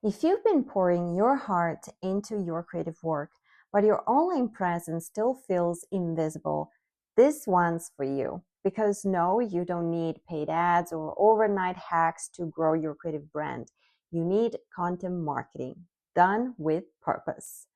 If you've been pouring your heart into your creative work, but your online presence still feels invisible, this one's for you. Because no, you don't need paid ads or overnight hacks to grow your creative brand. You need content marketing done with purpose.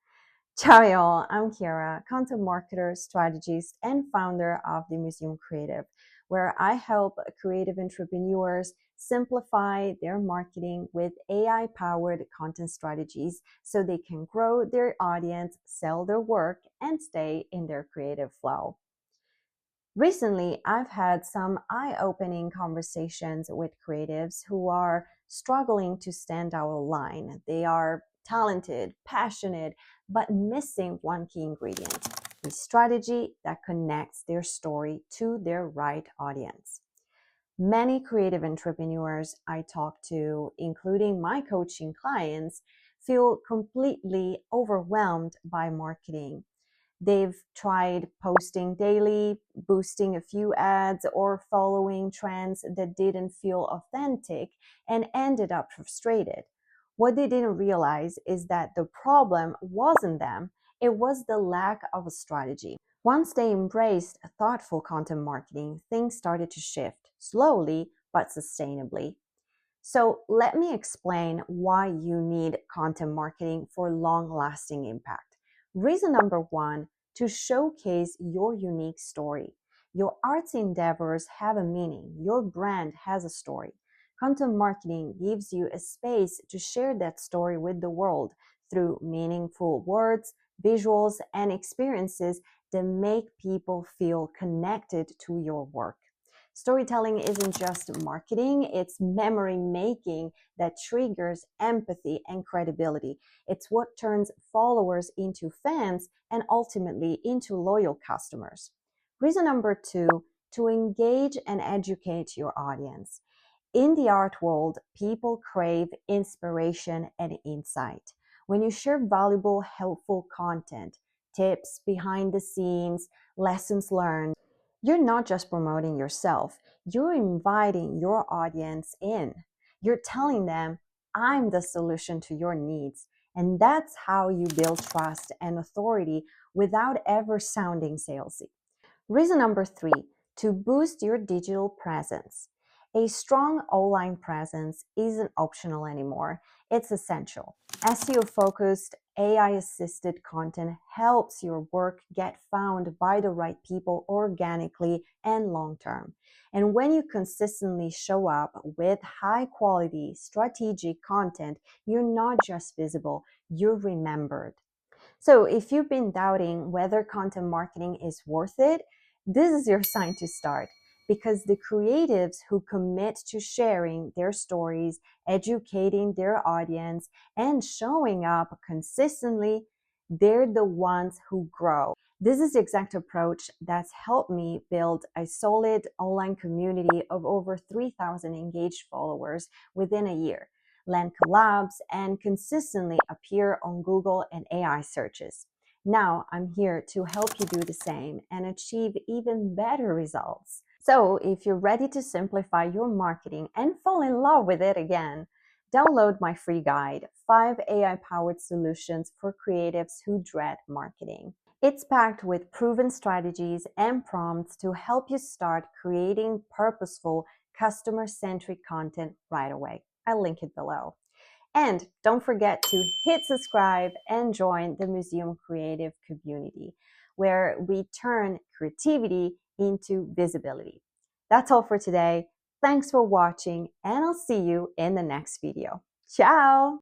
Ciao, y'all. I'm Kiara, content marketer, strategist, and founder of the Museum Creative, where I help creative entrepreneurs simplify their marketing with AI-powered content strategies so they can grow their audience, sell their work, and stay in their creative flow. Recently, I've had some eye-opening conversations with creatives who are struggling to stand out of line. They are talented, passionate, but missing one key ingredient, a strategy that connects their story to their right audience. Many creative entrepreneurs I talk to, including my coaching clients, feel completely overwhelmed by marketing. They've tried posting daily, boosting a few ads, or following trends that didn't feel authentic and ended up frustrated. What they didn't realize is that the problem wasn't them, it was the lack of a strategy. Once they embraced thoughtful content marketing, things started to shift slowly but sustainably. So let me explain why you need content marketing for long-lasting impact. Reason number one, to showcase your unique story. Your arts endeavors have a meaning. Your brand has a story. Content marketing gives you a space to share that story with the world through meaningful words, visuals, and experiences that make people feel connected to your work. Storytelling isn't just marketing, it's memory making that triggers empathy and credibility. It's what turns followers into fans and ultimately into loyal customers. Reason number two, to engage and educate your audience. In the art world, people crave inspiration and insight. When you share valuable, helpful content, tips, behind the scenes, lessons learned, you're not just promoting yourself, you're inviting your audience in. You're telling them, I'm the solution to your needs. And that's how you build trust and authority without ever sounding salesy. Reason number three, to boost your digital presence. A strong online presence isn't optional anymore, it's essential. SEO-focused, AI-assisted content helps your work get found by the right people organically and long-term. And when you consistently show up with high-quality, strategic content, you're not just visible, you're remembered. So if you've been doubting whether content marketing is worth it, this is your sign to start, because the creatives who commit to sharing their stories, educating their audience, and showing up consistently, they're the ones who grow. This is the exact approach that's helped me build a solid online community of over 3,000 engaged followers within a year, land collabs, and consistently appear on Google and AI searches. Now I'm here to help you do the same and achieve even better results. So if you're ready to simplify your marketing and fall in love with it again, download my free guide, 5 AI-powered solutions for creatives who dread marketing. It's packed with proven strategies and prompts to help you start creating purposeful, customer-centric content right away. I'll link it below. And don't forget to hit subscribe and join the Museum Creative community, where we turn creativity into visibility. That's all for today. Thanks for watching, and I'll see you in the next video. Ciao!